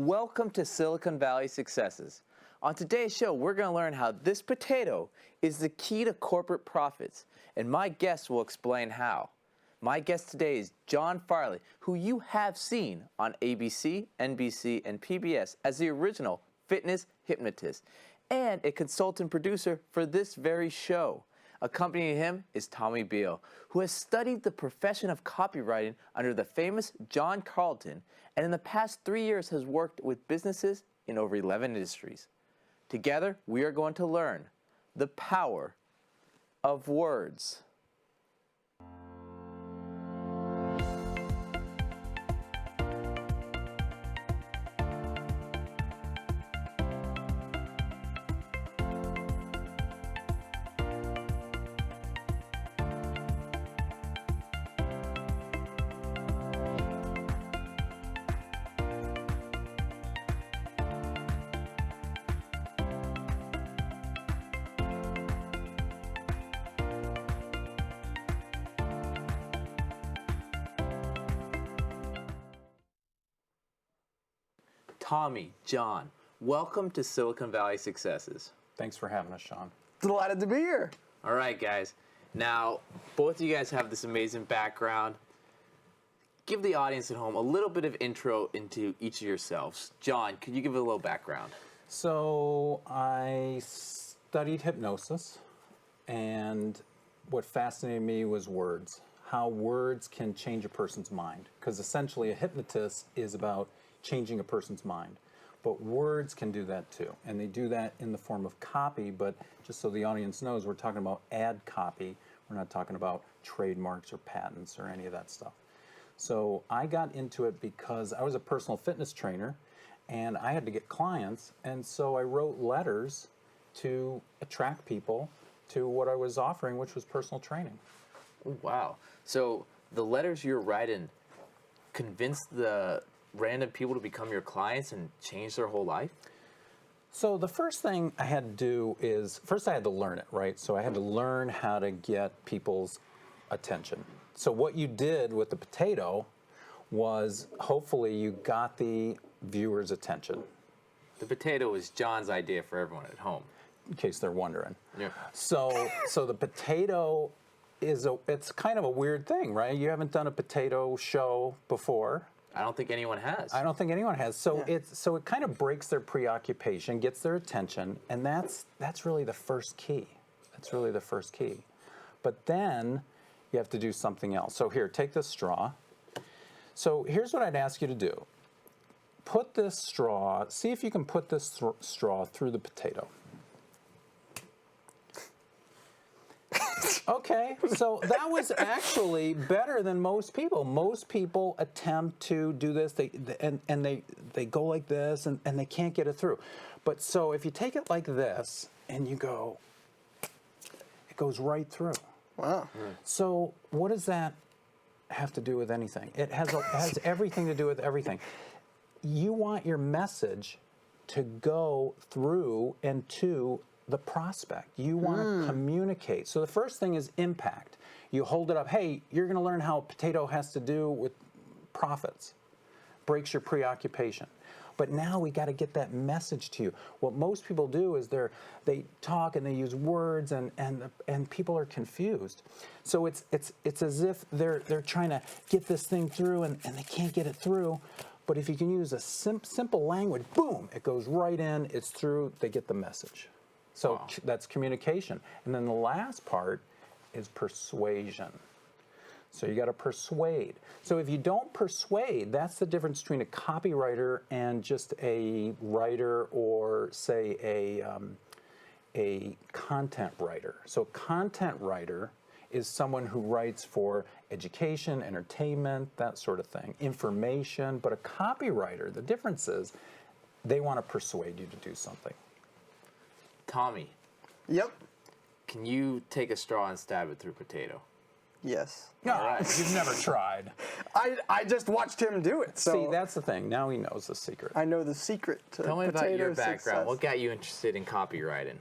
Welcome to Silicon Valley Successes. On today's show, we're going to learn how this potato is the key to corporate profits, and my guest will explain how. My guest today is John Farley, who you have seen on ABC, NBC, and PBS as the original fitness hypnotist, and a consultant producer for this very show. Accompanying him is Tommy Beal, who has studied the profession of copywriting under the famous John Carlton, and in the past 3 years has worked with businesses in over 11 industries. Together, we are going to learn the power of words. Tommy, John, welcome to Silicon Valley Successes. Thanks for having us, Sean. Delighted to be here. All right, guys. Now, both of you guys have this amazing background. Give the audience at home a little bit of intro into each of yourselves. John, could you give a little background? So I studied hypnosis, and what fascinated me was words, how words can change a person's mind. Because essentially a hypnotist is about changing a person's mind. But words can do that too. And they do that in the form of copy, but just so the audience knows, we're talking about ad copy. We're not talking about trademarks or patents or any of that stuff. So I got into it because I was a personal fitness trainer and I had to get clients. And so I wrote letters to attract people to what I was offering, which was personal training. Oh, wow. So the letters you're writing convinced the random people to become your clients and change their whole life? So the first thing I had to do is, first I had to learn it, right? So I had to learn how to get people's attention. So what you did with the potato was hopefully you got the viewer's attention. The potato is John's idea for everyone at home. In case they're wondering. Yeah. So the potato it's kind of a weird thing, right? You haven't done a potato show before. I don't think anyone has. I don't think anyone has. So it kind of breaks their preoccupation, gets their attention, and that's really the first key. That's really the first key. But then you have to do something else. So here, take this straw. So here's what I'd ask you to do. Put this straw, see if you can put this straw through the potato. Okay, so that was actually better than most people. Most people attempt to do this, they go like this, and they can't get it through. But so if you take it like this, and you go, it goes right through. Wow. So what does that have to do with anything? It has everything to do with everything. You want your message to go through and to the prospect. You want to communicate. So the first thing is impact. You hold it up. Hey, you're going to learn how a potato has to do with profits. Breaks your preoccupation. But now we got to get that message to you. What most people do is they talk and they use words and people are confused. So it's as if they're trying to get this thing through and they can't get it through. But if you can use a simple language, boom, it goes right in, it's through, they get the message. So wow. That's communication. And then the last part is persuasion. So you got to persuade. So if you don't persuade, that's the difference between a copywriter and just a writer or, say, a content writer. So a content writer is someone who writes for education, entertainment, that sort of thing, information. But a copywriter, the difference is they want to persuade you to do something. Tommy. Yep. Can you take a straw and stab it through potato? Yes. No, right. You've never tried. I just watched him do it. So see, that's the thing. Now he knows the secret. I know the secret to Tell me potato about your background. success. What got you interested in copywriting?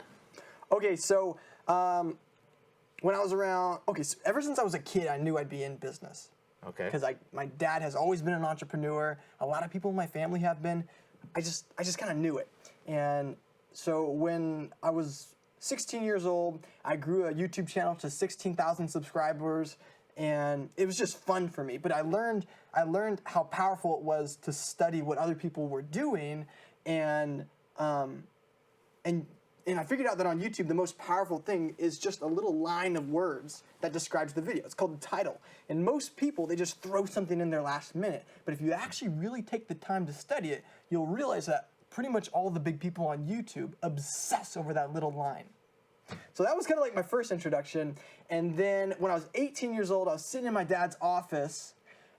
Okay, so when I was around, so ever since I was a kid, I knew I'd be in business. Okay. Because my dad has always been an entrepreneur. A lot of people in my family have been. I just kind of knew it. And so when I was 16 years old, I grew a YouTube channel to 16,000 subscribers, and it was just fun for me. But I learned how powerful it was to study what other people were doing, and I figured out that on YouTube, the most powerful thing is just a little line of words that describes the video. It's called the title. And most people, they just throw something in there last minute. But if you actually really take the time to study it, you'll realize that pretty much all the big people on YouTube obsess over that little line. So that was kind of like my first introduction. And then when I was 18 years old, I was sitting in my dad's office,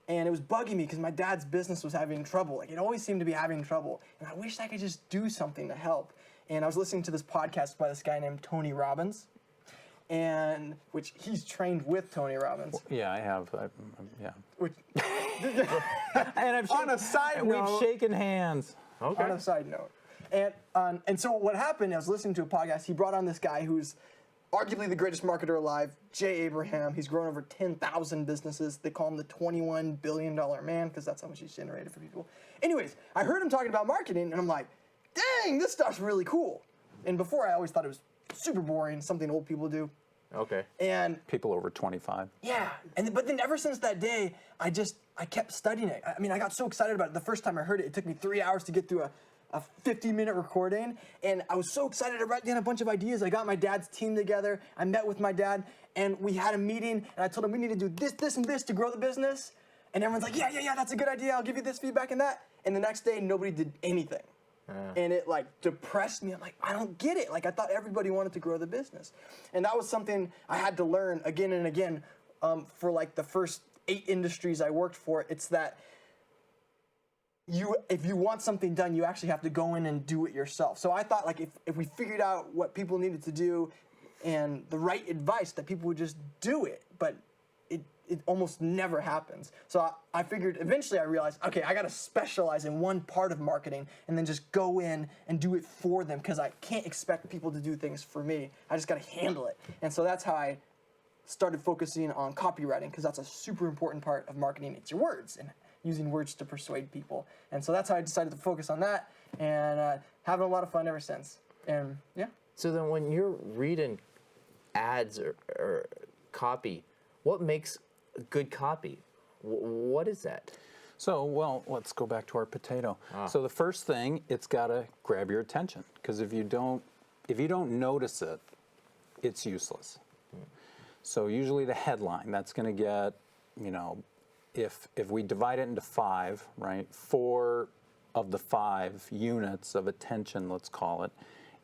and it was bugging me because my dad's business was having trouble. Like, it always seemed to be having trouble. And I wished I could just do something to help. And I was listening to this podcast by this guy named Tony Robbins, and which he's trained with Tony Robbins. Yeah, I have. Yeah. Which, And I've on a side we've note, shaken hands. Okay. on a side note, and so what happened? I was listening to a podcast. He brought on this guy who's arguably the greatest marketer alive, Jay Abraham. He's grown over 10,000 businesses. They call him the $21 billion man because that's how much he's generated for people. Anyways, I heard him talking about marketing, and I'm like, dang, this stuff's really cool. And before, I always thought it was super boring, something old people do. Okay. And People over 25. yeah, but then ever since that day, I kept studying it. I mean, I got so excited about it. The first time I heard it, it took me 3 hours to get through a 50-minute recording, and I was so excited to write down a bunch of ideas. I got my dad's team together. I met with my dad, and we had a meeting, and I told him we need to do this, this, and this to grow the business. And everyone's like, yeah, that's a good idea. I'll give you this feedback and that. And the next day, nobody did anything. And it like depressed me. I'm like, I don't get it. Like, I thought everybody wanted to grow the business. And that was something I had to learn again and again for like the first 8 industries I worked for. It's that if you want something done, you actually have to go in and do it yourself. So I thought like if we figured out what people needed to do and the right advice, that people would just do it. But it almost never happens. So I figured, eventually I realized, okay, I gotta specialize in one part of marketing and then just go in and do it for them, because I can't expect people to do things for me. I just gotta handle it. And so that's how I started focusing on copywriting, because that's a super important part of marketing. It's your words and using words to persuade people. And so that's how I decided to focus on that, and having a lot of fun ever since. And yeah. So then when you're reading ads or copy, what makes good copy? What is that? So, well, let's go back to our potato. So the first thing, it's got to grab your attention, because if you don't notice it, it's useless. So usually the headline, that's going to get, if we divide it into 5, right? 4 of the 5 units of attention, let's call it,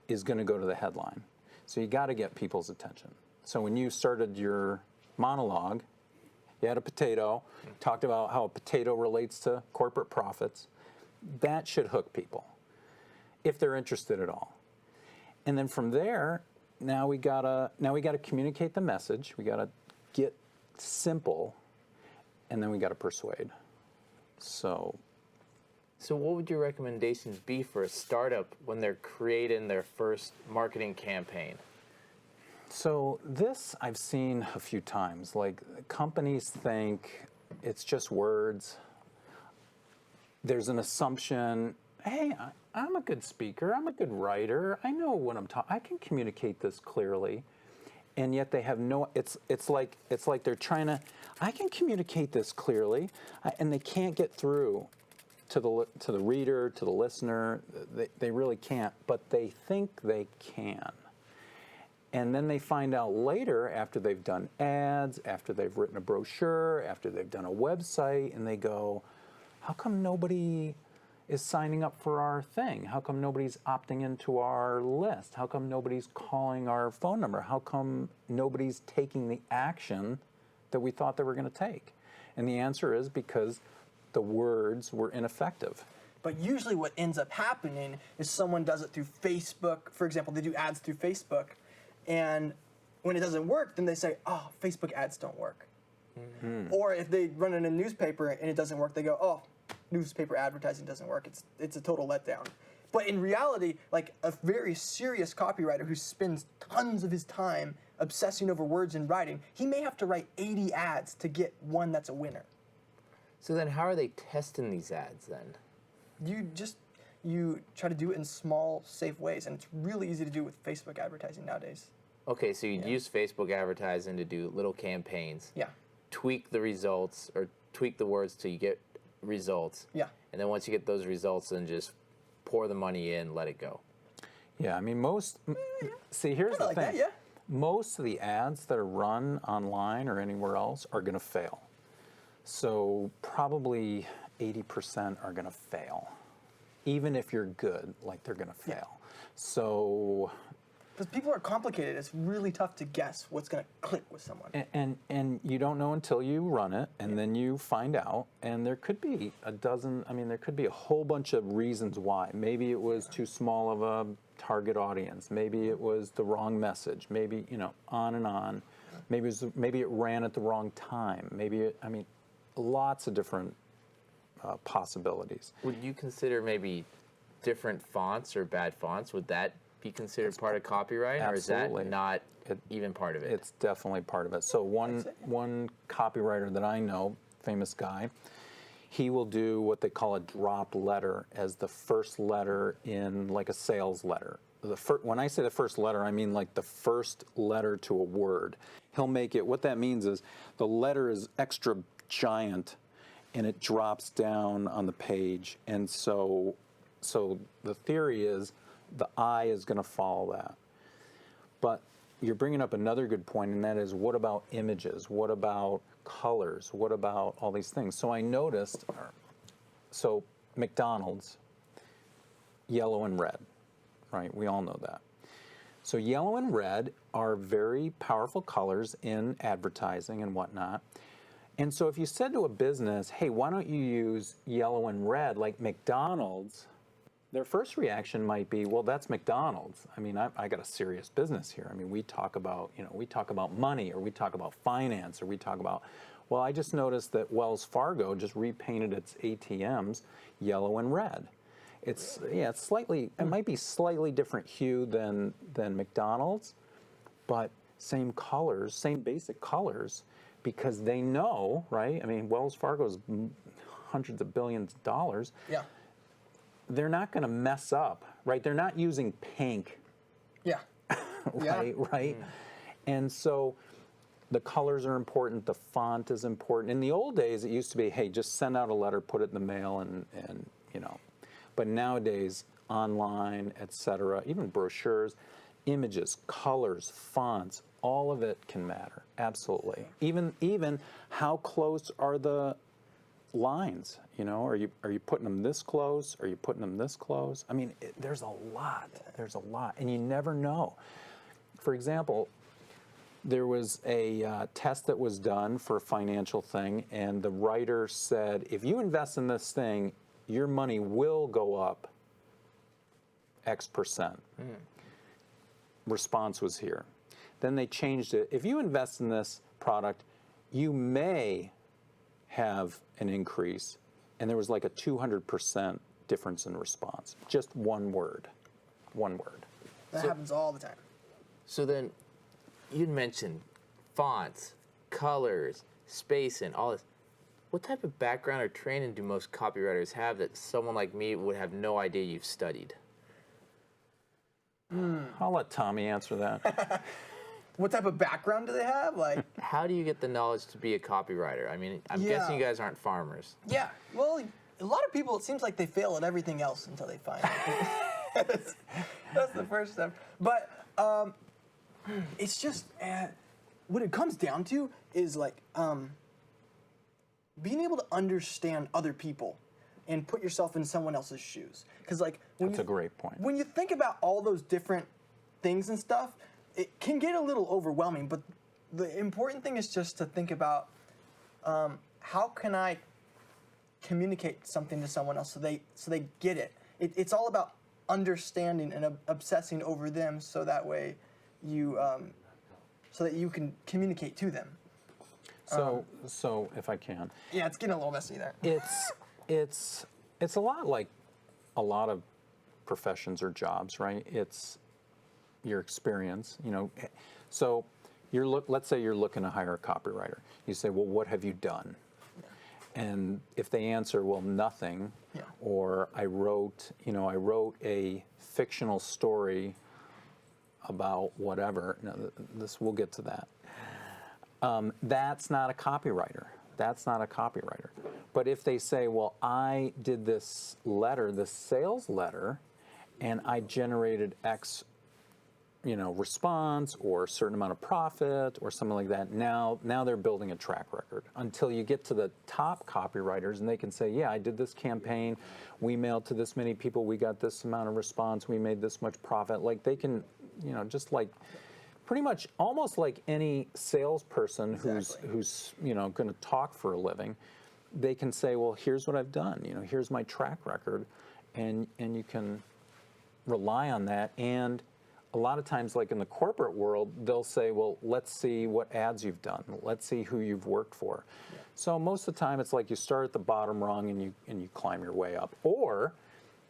is going to go to the headline. So you got to get people's attention. So when you started your monologue, you had a potato, talked about how a potato relates to corporate profits. That should hook people, if they're interested at all. And then from there, now we gotta communicate the message. We gotta get simple, and then we gotta persuade. So what would your recommendations be for a startup when they're creating their first marketing campaign? So this I've seen a few times. Like, companies think it's just words. There's an assumption, hey, I'm a good speaker, I'm a good writer, I know what I'm talking, I can communicate this clearly. And yet they have no, it's like they're trying to, I can communicate this clearly, and they can't get through to the reader, to the listener. They really can't, but they think they can. And then they find out later, after they've done ads, after they've written a brochure, after they've done a website, and they go, how come nobody is signing up for our thing? How come nobody's opting into our list? How come nobody's calling our phone number? How come nobody's taking the action that we thought they were going to take? And the answer is because the words were ineffective. But usually what ends up happening is someone does it through Facebook. For example, they do ads through Facebook. And when it doesn't work, then they say, oh, Facebook ads don't work. Mm-hmm. Or if they run it in a newspaper and it doesn't work, they go, oh, newspaper advertising doesn't work. It's a total letdown. But in reality, like a very serious copywriter who spends tons of his time obsessing over words and writing, he may have to write 80 ads to get one that's a winner. So then how are they testing these ads then? You you try to do it in small, safe ways, and it's really easy to do with Facebook advertising nowadays. Okay, so you'd use Facebook advertising to do little campaigns, Yeah, tweak the results or tweak the words till you get results. yeah, And then once you get those results, then just pour the money in, let it go. Yeah, I mean, see, here's Kinda the like thing. that, yeah. Most of the ads that are run online or anywhere else are going to fail. So probably 80% are going to fail. Even if you're good, like they're going to fail. So, because people are complicated. It's really tough to guess what's going to click with someone. and you don't know until you run it, and then you find out. And there could be there could be a whole bunch of reasons why. Maybe it was too small of a target audience. Maybe it was the wrong message. Maybe, on and on. Maybe it ran at the wrong time. Lots of different possibilities. Would you consider maybe different fonts or bad fonts? Would that be considered part of copyright, or is Absolutely. that not even part of it? It's definitely part of it. So one copywriter that I know, famous guy, he will do what they call a drop letter as the first letter in like a sales letter. When I say the first letter, I mean like the first letter to a word. He'll make it, what that means is the letter is extra giant and it drops down on the page. And so the theory is the eye is going to follow that. But you're bringing up another good point, and that is, what about images? What about colors? What about all these things? So I noticed, so McDonald's, yellow and red, right? We all know that. So yellow and red are very powerful colors in advertising and whatnot. And so if you said to a business, hey, why don't you use yellow and red like McDonald's, their first reaction might be, well, that's McDonald's. I mean, I got a serious business here. I mean, we talk about money, or we talk about finance, or we talk about, well, I just noticed that Wells Fargo just repainted its ATMs yellow and red. It might be slightly different hue than McDonald's, but same colors, same basic colors, because they know, right? I mean, Wells Fargo's hundreds of billions of dollars. Yeah, They're not going to mess up, right? They're not using pink, yeah, right? Yeah. Right? And so the colors are important. The font is important. In the old days, it used to be, hey, just send out a letter, put it in the mail, and. But nowadays, online, etc., even brochures, images, colors, fonts, all of it can matter. Absolutely. Even how close are the lines? Are you putting them this close? Are you putting them this close? I mean, there's a lot. There's a lot, and you never know. For example, there was a test that was done for a financial thing, and the writer said, if you invest in this thing, your money will go up X%. Response was here. Then they changed it. If you invest in this product, you may have an increase. And there was like a 200% difference in response. Just one word. One word. that happens all the time. So then, you'd mentioned fonts, colors, spacing, all this. What type of background or training do most copywriters have that someone like me would have no idea you've studied? I'll let Tommy answer that. What type of background do they have? Like, How do you get the knowledge to be a copywriter? I mean, I'm guessing you guys aren't farmers. yeah, well, a lot of people, it seems like they fail at everything else until they find it. That's the first step. But it's just, what it comes down to is like, being able to understand other people and put yourself in someone else's shoes. Because like, That's a great point. when you think about all those different things and stuff, it can get a little overwhelming. But the important thing is just to think about how can I communicate something to someone else so they get it. It's all about understanding and obsessing over them, so that way you so that you can communicate to them. So if I can, Yeah, it's getting a little messy there. it's a lot like a lot of professions or jobs, right? It's your experience, So let's say you're looking to hire a copywriter. You say, well, what have you done? and if they answer, well, nothing, Yeah. or I wrote a fictional story about whatever. Now, we'll get to that. That's not a copywriter. That's not a copywriter. But if they say, well, I did this letter, this sales letter, and I generated X, response or a certain amount of profit or something like that, now they're building a track record until you get to the top copywriters and they can say, yeah, I did this campaign, we mailed to this many people, we got this amount of response, we made this much profit. Like they can, just like pretty much almost like any salesperson who's going to talk for a living, they can say, well, here's what I've done, here's my track record, and you can rely on that. And a lot of times, like in the corporate world, they'll say, well, let's see what ads you've done. Let's see who you've worked for. Yeah. So most of the time, it's like you start at the bottom rung and you climb your way up. Or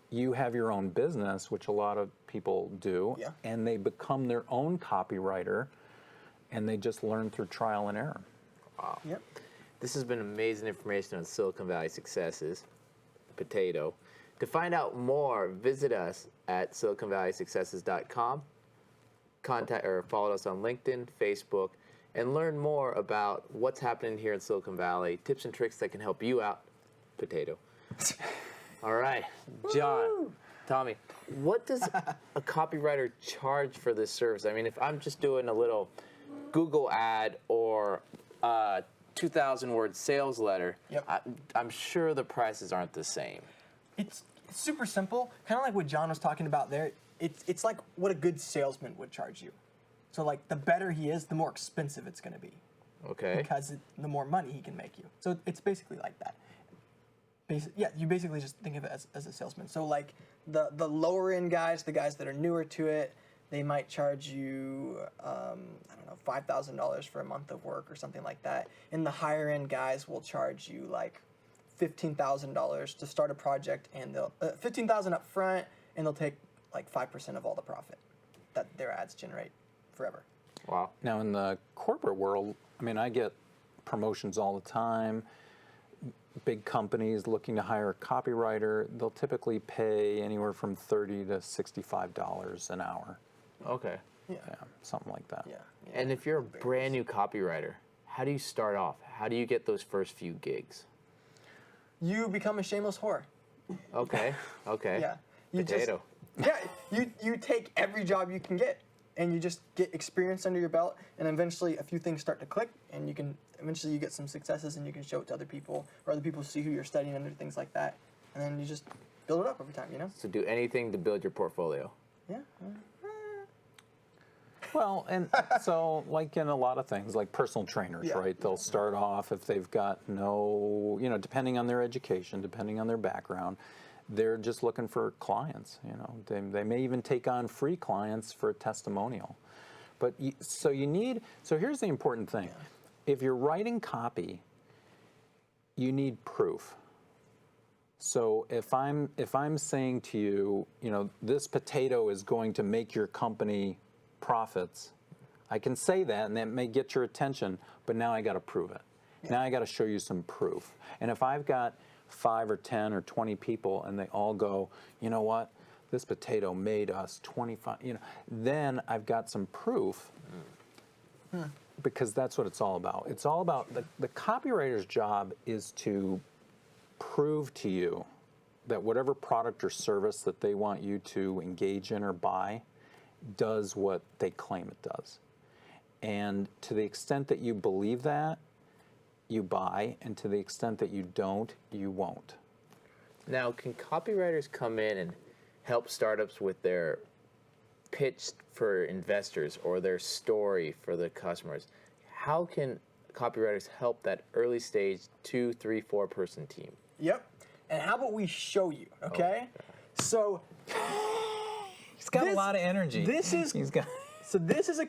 you have your own business, which a lot of people do, yeah. and they become their own copywriter, and they just learn through trial and error. Wow. Yep. This has been amazing information on Silicon Valley successes, Potato. To find out more, visit us at siliconvalleysuccesses.com. Contact or follow us on LinkedIn, Facebook, and learn more about what's happening here in Silicon Valley, tips and tricks that can help you out, Potato. All right, John, Tommy, what does a copywriter charge for this service? I mean, if I'm just doing a little Google ad or a 2,000-word sales letter, yep. I'm sure the prices aren't the same. It's super simple, kind of like what John was talking about there. It's like what a good salesman would charge you. So like the better he is, the more expensive it's going to be. Okay. Because the more money he can make you. So it's basically like that. You basically just think of it as a salesman. So like the lower end guys, the guys that are newer to it, they might charge you, $5,000 for a month of work or something like that. And the higher end guys will charge you like $15,000 to start a project, and they'll $15,000 up front, and they'll take like 5% of all the profit that their ads generate forever. Wow. Now in the corporate world, I mean, I get promotions all the time. Big companies looking to hire a copywriter, they'll typically pay anywhere from $30 to $65 an hour. Okay. Yeah. Yeah, something like that. Yeah. And if you're a brand new copywriter, how do you start off? How do you get those first few gigs? You become a shameless whore. Okay. Okay. Yeah. You Potato. you take every job you can get, and you just get experience under your belt, and eventually a few things start to click, and you get some successes, and you can show it to other people, or other people see who you're studying under, things like that, and then you just build it up over time, So do anything to build your portfolio. Yeah. Well, and so like in a lot of things, like personal trainers, Yeah. right? They'll start off if they've got no, depending on their education, depending on their background, they're just looking for clients. They may even take on free clients for a testimonial. But so here's the important thing. Yeah. If you're writing copy, you need proof. So if I'm saying to you, this potato is going to make your company profits, I can say that, and that may get your attention, but now I got to prove it. Yeah. Now I got to show you some proof. And if I've got 5 or 10 or 20 people and they all go, you know what, this potato made us 25, then I've got some proof, because that's what it's all about. It's all about, the copywriter's job is to prove to you that whatever product or service that they want you to engage in or buy does what they claim it does. And to the extent that you believe that, you buy, and to the extent that you don't, you won't. Now, can copywriters come in and help startups with their pitch for investors or their story for the customers? How can copywriters help that early stage 2, 3, 4 person team? Yep. And how about we show you, okay? So he's got a lot of energy. This is So this is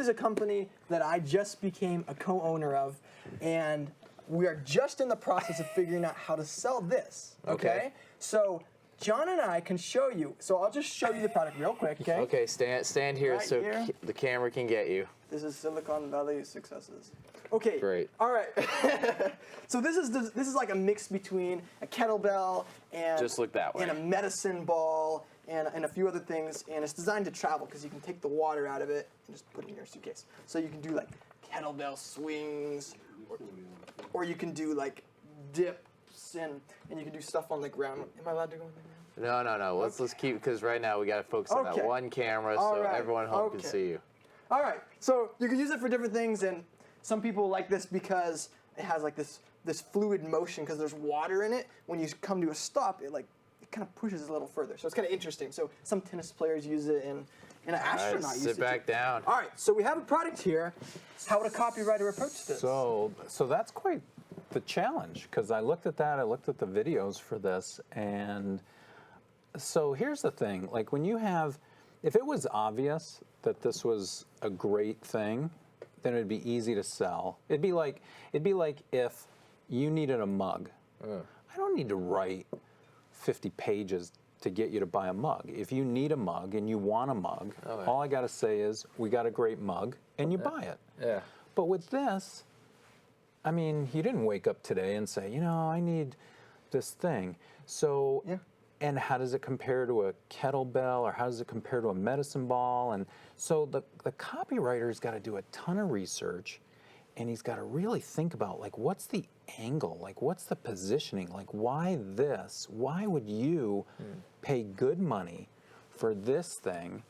a company that I just became a co-owner of, and we are just in the process of figuring out how to sell this. Okay? So John and I can show you. So I'll just show you the product real quick. Okay? Okay. Stand here Right so here. the camera can get you. This is Silicon Valley Successes. Okay. Great. All right. So this is like a mix between a kettlebell and Just look that way. and a medicine ball and a few other things, and it's designed to travel because you can take the water out of it and just put it in your suitcase. So you can do like kettlebell swings, or you can do like dips and you can do stuff on the ground. Am I allowed to go on the ground? No. Let's keep, because right now we got to focus on Okay. that one camera All so right. everyone home can Okay. see you. All right, so you can use it for different things, and some people like this because it has like this fluid motion because there's water in it. When you come to a stop, it kind of pushes it a little further. So it's kind of interesting. So some tennis players use it, and an All astronaut right, uses it. sit back too. down. All right, so we have a product here. How would a copywriter approach this? So that's quite the challenge, because I looked at that, I looked at the videos for this, and so here's the thing, like when you have, if it was obvious that this was a great thing, then it'd be easy to sell. It'd be like if you needed a mug. I don't need to write 50 pages to get you to buy a mug. If you need a mug and you want a mug, Okay. all I got to say is, we got a great mug, and you buy it. Yeah. But with this, I mean, you didn't wake up today and say, I need this thing. So, Yeah. and how does it compare to a kettlebell, or how does it compare to a medicine ball? And so the copywriter's got to do a ton of research, and he's got to really think about, like, what's the angle? Like, what's the positioning? Like, why this? Why would you pay good money for this thing?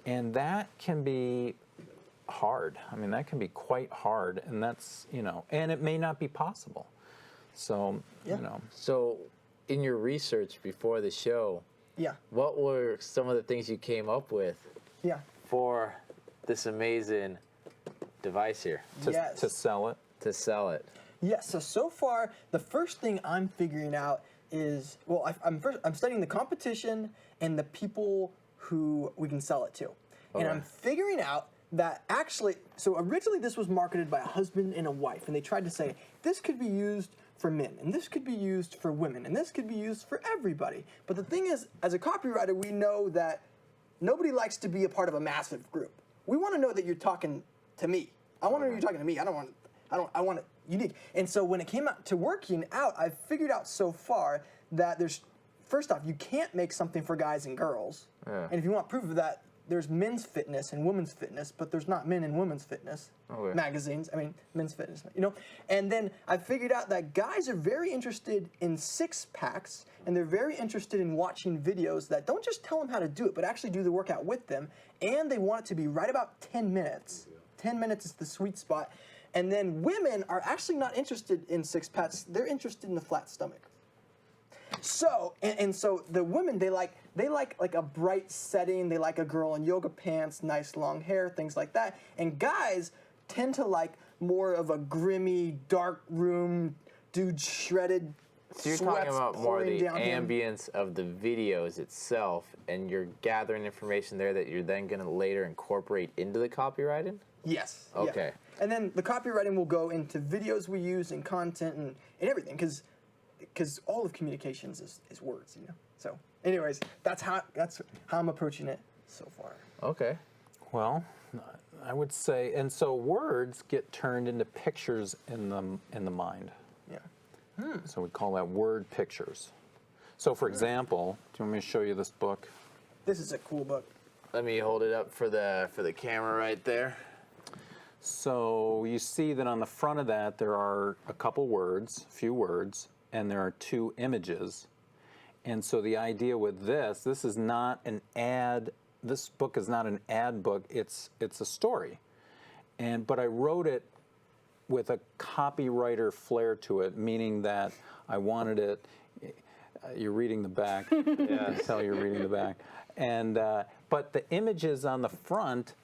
And that can be hard. I mean, that can be quite hard, and that's, and it may not be possible. So, Yeah. So, in your research before the show, Yeah, what were some of the things you came up with yeah. for this amazing device here Yes. to sell it. to sell it? Yes. So far, the first thing I'm figuring out is, well, I'm studying the competition and the people who we can sell it to, and Okay. I'm figuring out that actually, so originally this was marketed by a husband and a wife, and they tried to say this could be used for men, and this could be used for women, and this could be used for everybody. But the thing is, as a copywriter, we know that nobody likes to be a part of a massive group. We want to know that you're talking to me. I want to know you're talking to me. I want it unique. And so when it came out to working out, I've figured out so far that first off, you can't make something for guys and girls. Yeah. And if you want proof of that, there's men's fitness and women's fitness, but there's not men and women's fitness Okay. magazines. I mean, men's fitness, And then I figured out that guys are very interested in six packs, and they're very interested in watching videos that don't just tell them how to do it, but actually do the workout with them. And they want it to be right about 10 minutes. 10 minutes is the sweet spot. And then women are actually not interested in six packs. They're interested in the flat stomach. So, and so the women, they like a bright setting. They like a girl in yoga pants, nice long hair, things like that. And guys tend to like more of a grimy, dark room, dude shredded. So you're talking sweats about more pouring the down him. ambience of the videos itself, and you're gathering information there that you're then going to later incorporate into the copywriting? Yes. yeah. Okay. And then the copywriting will go into videos we use and content and everything, because all of communications is words, So, anyways, that's how I'm approaching it so far. Okay. Well, I would say, and so words get turned into pictures in the mind. Yeah. So we call that word pictures. So, for example, do you want me to show you this book? This is a cool book. Let me hold it up for the camera right there. So you see that on the front of that there are a couple words, a few words, and there are two images. And so the idea with this is not an ad. This book is not an ad book. It's a story. But I wrote it with a copywriter flair to it, meaning that I wanted it. You're reading the back. Yeah, I can tell you're reading the back. And but the images on the front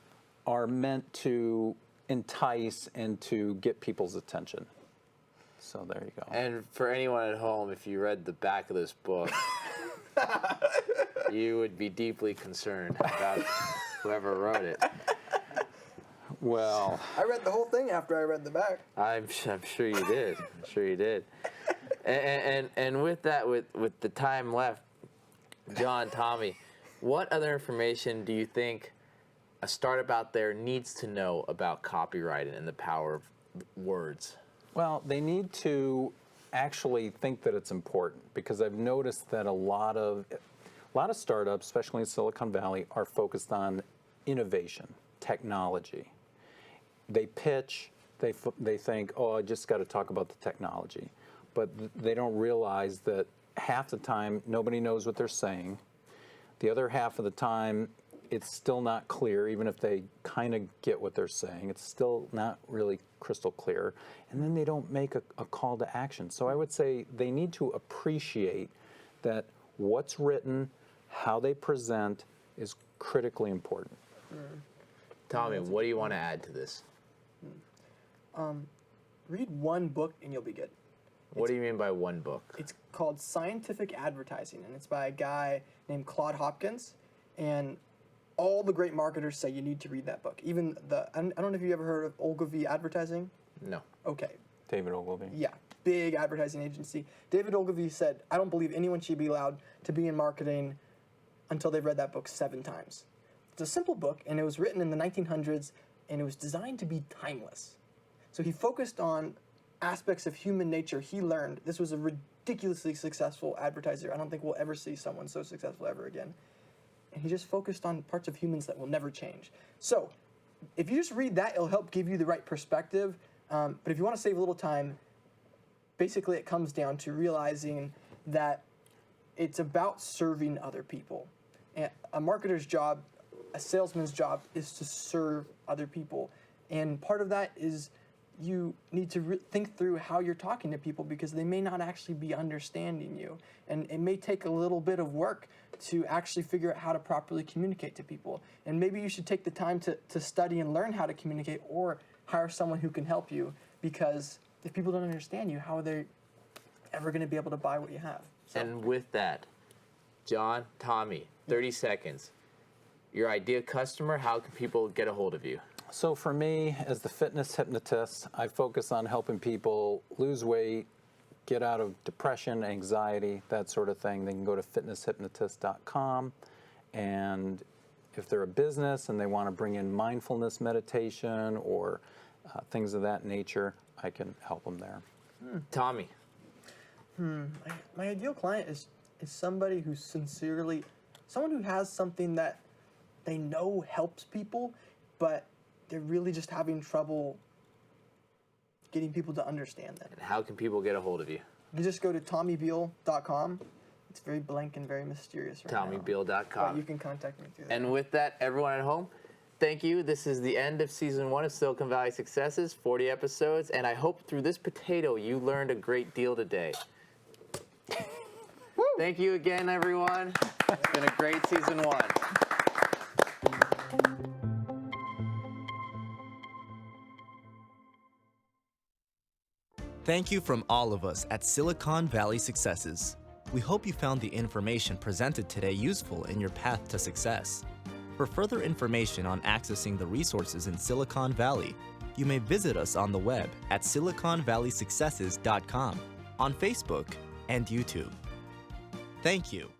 are meant to entice and to get people's attention. So there you go. And for anyone at home, if you read the back of this book, you would be deeply concerned about whoever wrote it. Well, I read the whole thing after I read the back. I'm sure you did. I'm sure you did. And with that, with the time left, John, Tommy, what other information do you think a startup out there needs to know about copywriting and the power of words? Well, they need to actually think that it's important, because I've noticed that a lot of startups, especially in Silicon Valley, are focused on innovation, technology. They pitch, they think, oh, I just got to talk about the technology. But they don't realize that half the time nobody knows what they're saying. The other half of the time, it's still not clear, even if they kind of get what they're saying. It's still not really crystal clear. And then they don't make a call to action. So I would say they need to appreciate that what's written, how they present, is critically important. Tommy, what do you want to add to this? Read one book and you'll be good. What do you mean by one book? It's called Scientific Advertising, and it's by a guy named Claude Hopkins. And all the great marketers say you need to read that book. Even I don't know if you ever heard of Ogilvy Advertising. No. Okay. David Ogilvy. Yeah, big advertising agency. David Ogilvy said, I don't believe anyone should be allowed to be in marketing until they've read that book 7 times. It's a simple book, and it was written in the 1900s, and it was designed to be timeless. So he focused on aspects of human nature he learned. This was a ridiculously successful advertiser. I don't think we'll ever see someone so successful ever again. And he just focused on parts of humans that will never change. So if you just read that, it'll help give you the right perspective. But if you want to save a little time, basically it comes down to realizing that it's about serving other people. And a marketer's job, a salesman's job, is to serve other people. And part of that is you need to think through how you're talking to people, because they may not actually be understanding you. And it may take a little bit of work to actually figure out how to properly communicate to people. And maybe you should take the time to study and learn how to communicate, or hire someone who can help you, because if people don't understand you, how are they ever going to be able to buy what you have? So. And with that, John, Tommy, 30 seconds. Your ideal customer, how can people get a hold of you? So for me, as the fitness hypnotist, I focus on helping people lose weight, get out of depression, anxiety, that sort of thing. They can go to fitnesshypnotist.com, and if they're a business and they want to bring in mindfulness meditation or things of that nature, I can help them there. Tommy. My ideal client is somebody who's someone who has something that they know helps people, but they're really just having trouble getting people to understand that. And how can people get a hold of you? You just go to TommyBeal.com. It's very blank and very mysterious right now. TommyBeal.com. But you can contact me through that. And with that, everyone at home, thank you. This is the end of season 1 of Silicon Valley Successes, 40 episodes, and I hope through this potato you learned a great deal today. Thank you again, everyone. It's been a great season 1. Thank you from all of us at Silicon Valley Successes. We hope you found the information presented today useful in your path to success. For further information on accessing the resources in Silicon Valley, you may visit us on the web at siliconvalleysuccesses.com, on Facebook, and YouTube. Thank you.